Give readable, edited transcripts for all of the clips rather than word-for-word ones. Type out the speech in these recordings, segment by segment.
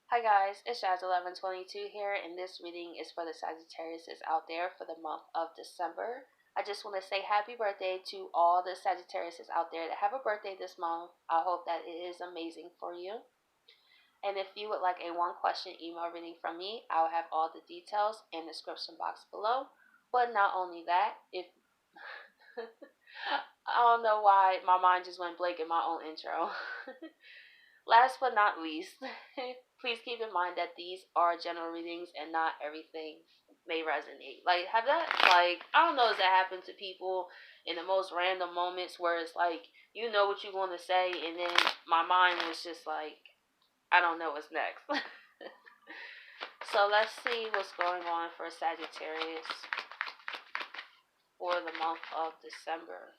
Hi guys, it's Jazz1122 here, and this reading is for the Sagittarius out there for the month of December. I just want to say happy birthday to all the Sagittarius out there that have a birthday this month. I hope that it is amazing for you. And if you would like a one question email reading from me, I will have all the details in the description box below. But not only that, if I don't know why my mind just went blank in my own intro. Last but not least, please keep in mind that these are general readings and not everything may resonate. Like, I don't know, does that happen to people in the most random moments where it's like, you know what you want to say, and then my mind was just like, I don't know what's next. So let's see what's going on for Sagittarius for the month of December.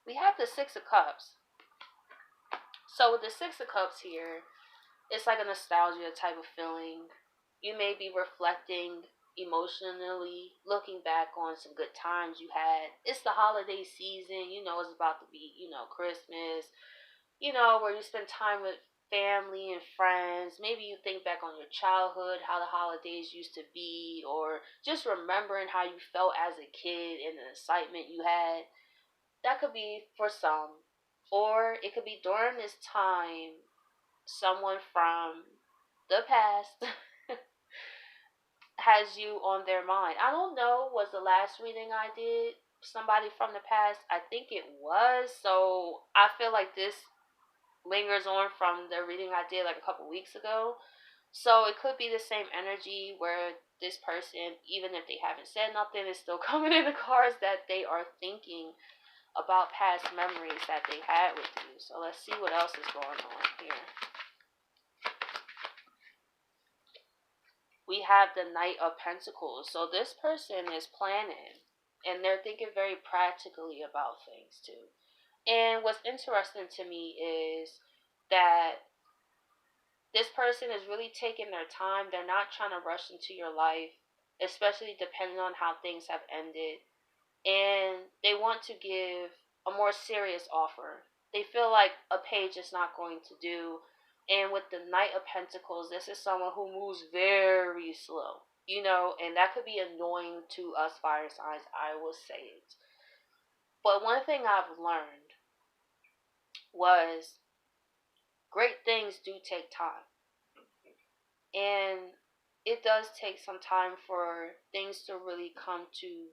We have the Six of Cups. So with the Six of Cups here, it's like a nostalgia type of feeling. You may be reflecting emotionally, looking back on some good times you had. It's the holiday season, it's about to be, Christmas, where you spend time with family and friends. Maybe you think back on your childhood, how the holidays used to be, or just remembering how you felt as a kid and the excitement you had. That could be for some. Or it could be during this time someone from the past has you on their mind. I don't know, was the last reading I did somebody from the past? I think it was. So I feel like this lingers on from the reading I did like a couple weeks ago. So it could be the same energy where this person, even if they haven't said nothing, is still coming in the cards that they are thinking about past memories that they had with you. So let's see what else is going on here. We have the Knight of Pentacles. So this person is planning and they're thinking very practically about things too. And what's interesting to me is that this person is really taking their time. They're not trying to rush into your life, especially depending on how things have ended. And they want to give a more serious offer. They feel like a page is not going to do. And with the Knight of Pentacles, this is someone who moves very slow, and that could be annoying to us fire signs, I will say it. But one thing I've learned was great things do take time. And it does take some time for things to really come to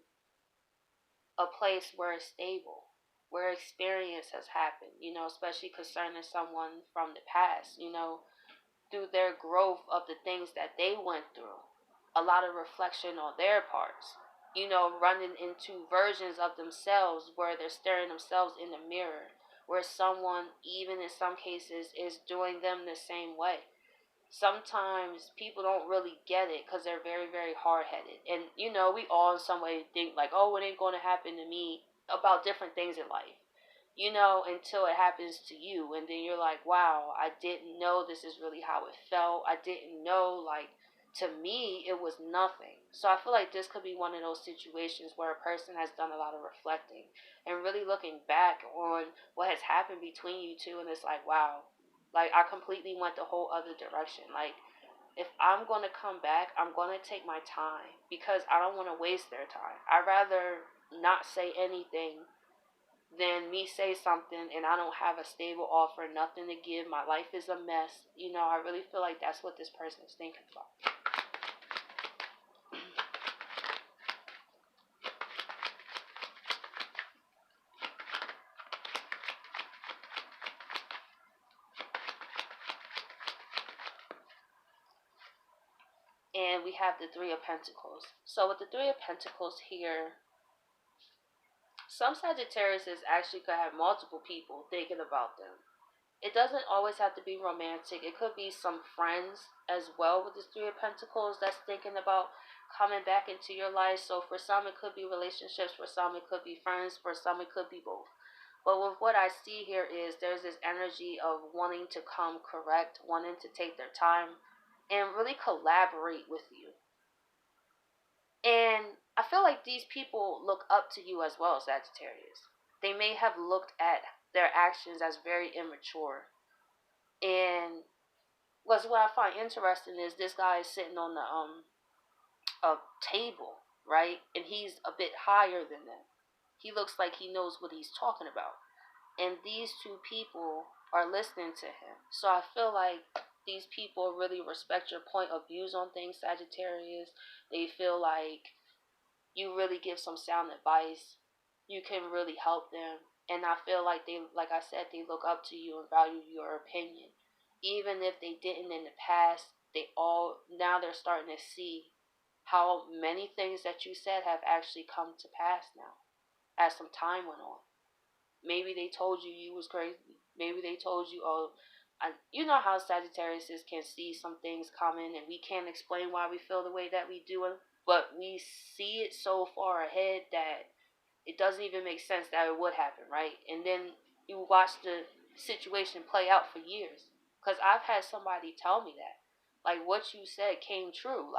a place where it's stable, where experience has happened, especially concerning someone from the past, through their growth of the things that they went through. A lot of reflection on their parts, running into versions of themselves where they're staring themselves in the mirror, where someone, even in some cases, is doing them the same way. Sometimes people don't really get it because they're very, very hard-headed. And, we all in some way think like, oh, it ain't going to happen to me about different things in life, until it happens to you. And then you're like, wow, I didn't know this is really how it felt. I didn't know, like, to me, it was nothing. So I feel like this could be one of those situations where a person has done a lot of reflecting and really looking back on what has happened between you two. And it's like, wow, like, I completely went the whole other direction. Like, if I'm going to come back, I'm going to take my time because I don't want to waste their time. I'd rather not say anything than me say something and I don't have a stable offer, nothing to give. My life is a mess. I really feel like that's what this person is thinking about. And we have the Three of Pentacles. So with the Three of Pentacles here, some Sagittarius actually could have multiple people thinking about them. It doesn't always have to be romantic. It could be some friends as well with the Three of Pentacles that's thinking about coming back into your life. So for some, it could be relationships. For some, it could be friends. For some, it could be both. But with what I see here is there's this energy of wanting to come correct, wanting to take their time, and really collaborate with you. And I feel like these people look up to you as well, Sagittarius. They may have looked at their actions as very immature. And was what I find interesting is this guy is sitting on the a table, right? And he's a bit higher than them. He looks like he knows what he's talking about. And these two people are listening to him. So I feel like these people really respect your point of views on things, Sagittarius. They feel like you really give some sound advice. You can really help them. And I feel like they, like I said, they look up to you and value your opinion. Even if they didn't in the past, now they're starting to see how many things that you said have actually come to pass now as some time went on. Maybe they told you was crazy. Maybe they told you, oh, you know how Sagittarius can see some things coming, and we can't explain why we feel the way that we do, but we see it so far ahead that it doesn't even make sense that it would happen, right? And then you watch the situation play out for years. Because I've had somebody tell me that. Like, what you said came true.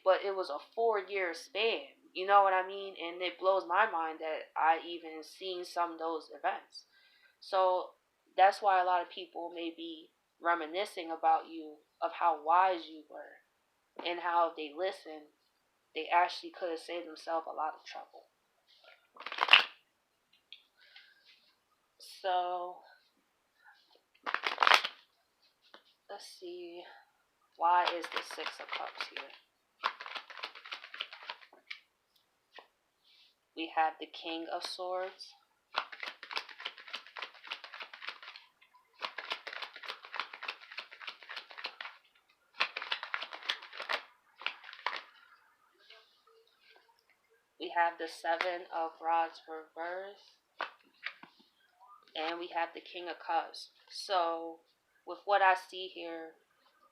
But it was a 4-year span. You know what I mean? And it blows my mind that I even seen some of those events. So that's why a lot of people may be reminiscing about you of how wise you were and how if they listened, they actually could have saved themselves a lot of trouble. So let's see. Why is the Six of Cups here? We have the King of Swords. We have the Seven of Rods reversed. And we have the King of Cups. So with what I see here,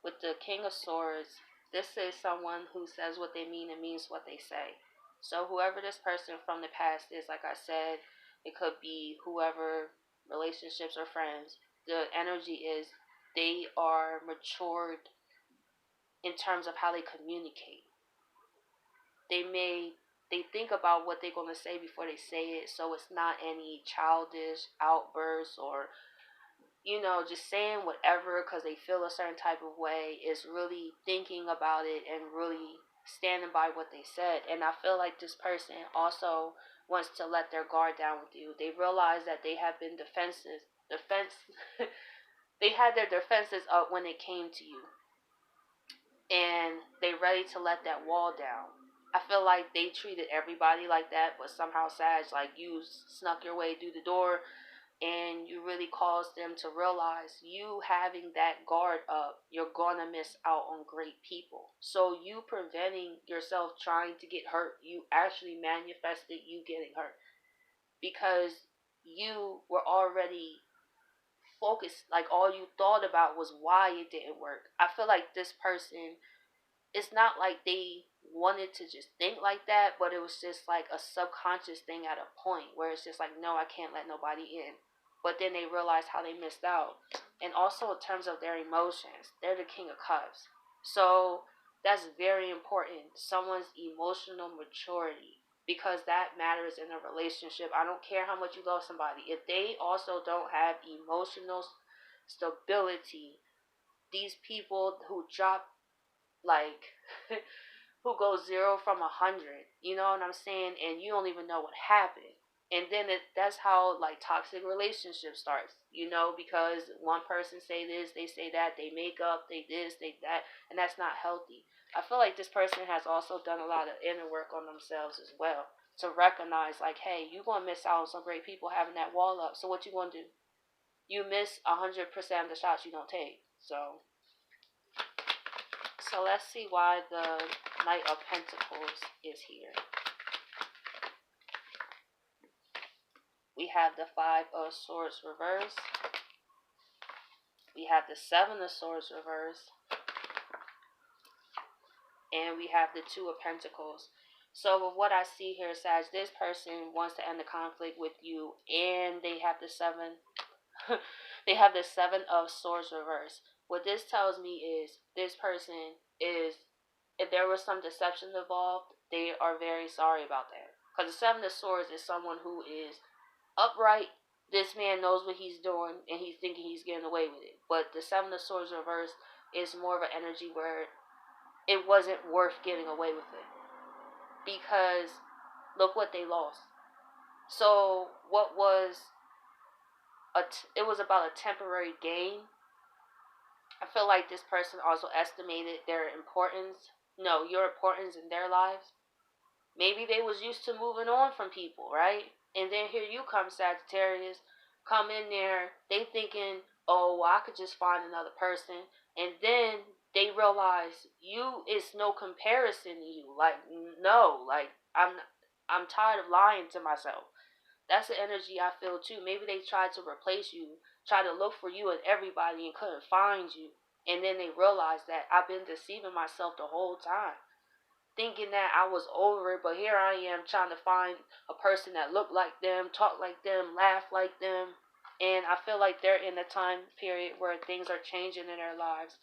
with the King of Swords, this is someone who says what they mean and means what they say. So whoever this person from the past is, like I said, it could be whoever, relationships or friends. The energy is they are matured in terms of how they communicate. They think about what they're going to say before they say it, so it's not any childish outbursts or just saying whatever because they feel a certain type of way. Is really thinking about it and really standing by what they said. And I feel like this person also wants to let their guard down with you. They realize that they have been they had their defenses up when it came to you, and they ready to let that wall down. I feel like they treated everybody like that, but somehow Sag, like you snuck your way through the door and you really caused them to realize you having that guard up, you're gonna miss out on great people. So you preventing yourself trying to get hurt, you actually manifested you getting hurt because you were already focused. Like all you thought about was why it didn't work. I feel like this person, it's not like they wanted to just think like that, but it was just like a subconscious thing at a point where it's just like, no, I can't let nobody in. But then they realized how they missed out. And also in terms of their emotions, they're the King of Cups. So that's very important. Someone's emotional maturity, because that matters in a relationship. I don't care how much you love somebody. If they also don't have emotional stability, these people who drop like who goes 0 from 100, you know what I'm saying, and you don't even know what happened. And then that's how like toxic relationship starts, because one person say this, they say that, they make up, they this, they that, and that's not healthy. I feel like this person has also done a lot of inner work on themselves as well to recognize like, hey, you're gonna miss out on some great people having that wall up. So what you gonna do? You miss 100% of the shots you don't take. So let's see why the Knight of Pentacles is here. We have the Five of Swords reversed. We have the Seven of Swords reversed. And we have the Two of Pentacles. So with what I see here, Sag, this person wants to end the conflict with you, and they have the they have the Seven of Swords reversed. What this tells me is this person is, if there was some deception involved, they are very sorry about that. Because the Seven of Swords is someone who is upright. This man knows what he's doing, and he's thinking he's getting away with it. But the Seven of Swords reversed is more of an energy where it wasn't worth getting away with it, because look what they lost. So what was it was about a temporary gain. I feel like this person also estimated their importance. No, your importance in their lives. Maybe they was used to moving on from people, right? And then here you come, Sagittarius, come in there. They thinking, oh, well, I could just find another person, and then they realize you is no comparison to you. Like, no, like I'm tired of lying to myself. That's the energy I feel too. Maybe they tried to replace you, tried to look for you and everybody and couldn't find you. And then they realized that I've been deceiving myself the whole time, thinking that I was over it, but here I am trying to find a person that looked like them, talk like them, laugh like them. And I feel like they're in a time period where things are changing in their lives.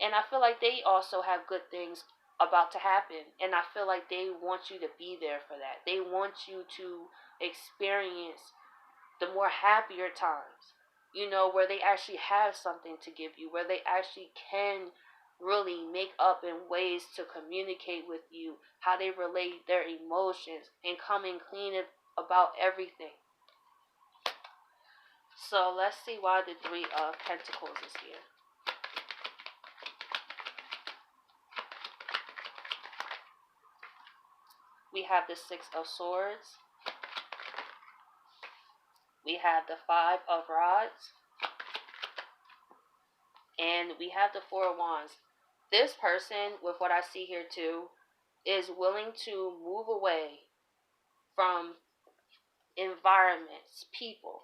And I feel like they also have good things about to happen. And I feel like they want you to be there for that. They want you to experience the more happier times, where they actually have something to give you, where they actually can really make up in ways to communicate with you, how they relate their emotions, and coming clean about everything. So let's see why the Three of Pentacles is here. We have the Six of Swords. We have the Five of Rods. And we have the Four of Wands. This person, with what I see here too, is willing to move away from environments, people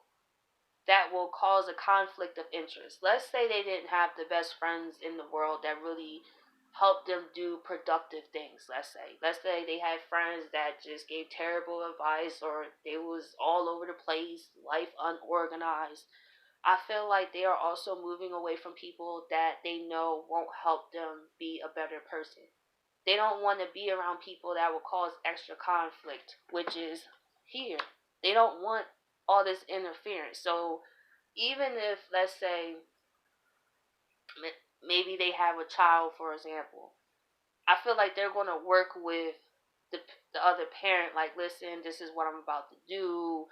that will cause a conflict of interest. Let's say they didn't have the best friends in the world that really helped them do productive things. Let's say they had friends that just gave terrible advice, or they was all over the place, life unorganized. I feel like they are also moving away from people that they know won't help them be a better person. They don't want to be around people that will cause extra conflict, which is here. They don't want all this interference. So even if, let's say, maybe they have a child, for example, I feel like they're going to work with the other parent, like, listen, this is what I'm about to do.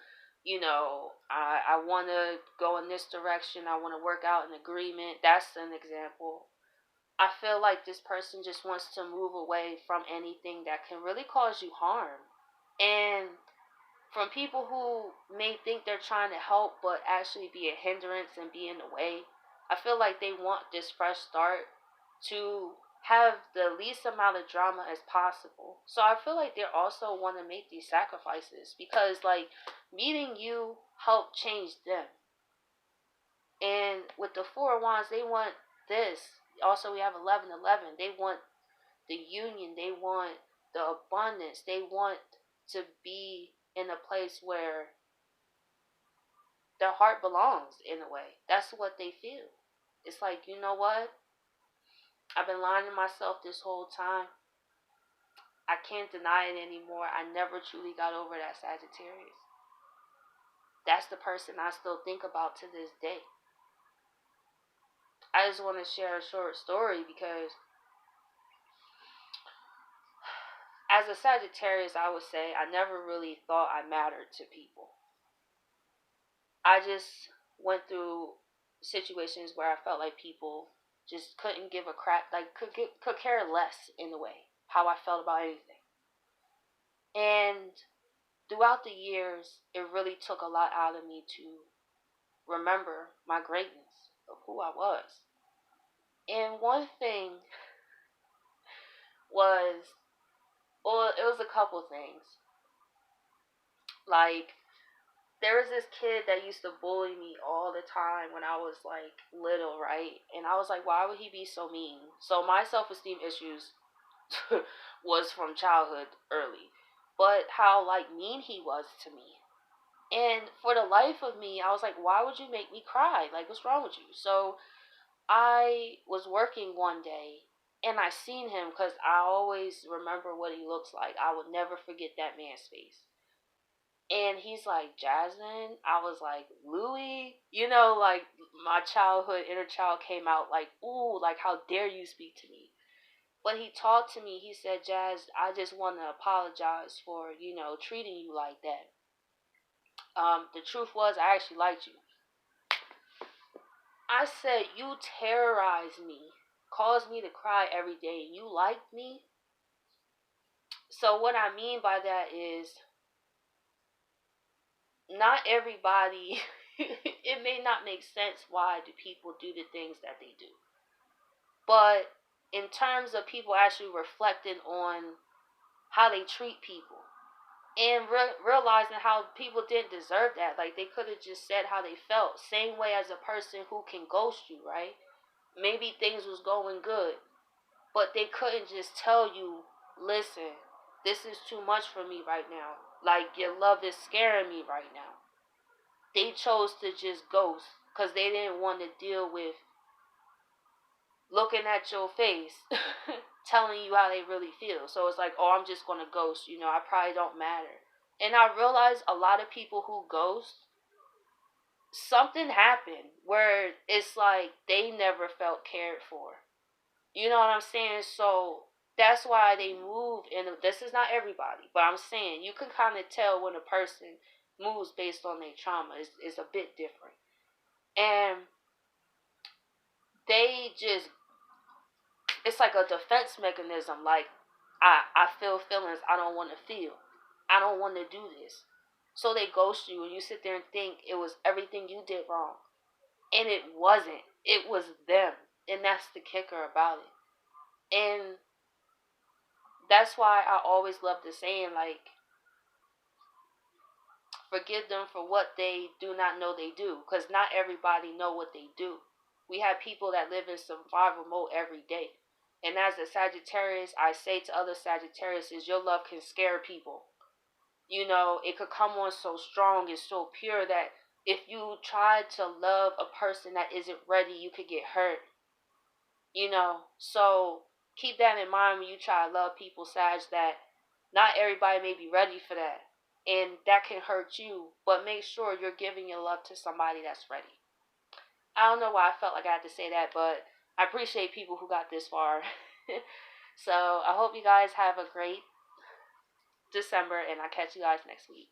I want to go in this direction. I want to work out an agreement. That's an example. I feel like this person just wants to move away from anything that can really cause you harm. And from people who may think they're trying to help but actually be a hindrance and be in the way, I feel like they want this fresh start to have the least amount of drama as possible. So I feel like they also want to make these sacrifices because, like, meeting you helped change them. And with the Four of Wands, they want this. Also, we have 1111. They want the union. They want the abundance. They want to be in a place where their heart belongs, in a way. That's what they feel. It's like, you know what? I've been lying to myself this whole time. I can't deny it anymore. I never truly got over that Sagittarius. That's the person I still think about to this day. I just want to share a short story because as a Sagittarius, I would say I never really thought I mattered to people. I just went through situations where I felt like people just couldn't give a crap, like could care less, in a way, how I felt about anything. And throughout the years, it really took a lot out of me to remember my greatness of who I was. And one thing was, well, it was a couple things. Like, there was this kid that used to bully me all the time when I was like little, right? And I was like, why would he be so mean? So my self-esteem issues was from childhood early. But how like mean he was to me. And for the life of me, I was like, why would you make me cry? Like, what's wrong with you? So I was working one day and I seen him because I always remember what he looks like. I would never forget that man's face. And he's like, Jasmine. I was like, Louis? You know, like my childhood inner child came out like, ooh, like how dare you speak to me? But he talked to me. He said, Jazz, I just want to apologize for, treating you like that. The truth was, I actually liked you. I said, you terrorize me, cause me to cry every day, and you like me? So, what I mean by that is, not everybody, it may not make sense why do people do the things that they do. But in terms of people actually reflecting on how they treat people, and realizing how people didn't deserve that. Like, they could have just said how they felt. Same way as a person who can ghost you, right? Maybe things was going good, but they couldn't just tell you, listen, this is too much for me right now. Like, your love is scaring me right now. They chose to just ghost because they didn't want to deal with looking at your face, telling you how they really feel. So it's like, oh, I'm just going to ghost. I probably don't matter. And I realized a lot of people who ghost, something happened where it's like they never felt cared for. You know what I'm saying? So that's why they move. And this is not everybody, but I'm saying you can kind of tell when a person moves based on their trauma. It's a bit different. And they just, it's like a defense mechanism. Like, I feel feelings I don't want to feel. I don't want to do this. So they ghost you and you sit there and think it was everything you did wrong. And it wasn't. It was them. And that's the kicker about it. And that's why I always love the saying, like, forgive them for what they do not know they do. Because not everybody know what they do. We have people that live in survival mode every day. And as a Sagittarius, I say to other Sagittarius, your love can scare people. It could come on so strong and so pure that if you try to love a person that isn't ready, you could get hurt. So keep that in mind when you try to love people, Sag, that not everybody may be ready for that. And that can hurt you, but make sure you're giving your love to somebody that's ready. I don't know why I felt like I had to say that, but I appreciate people who got this far. So I hope you guys have a great December, and I'll catch you guys next week.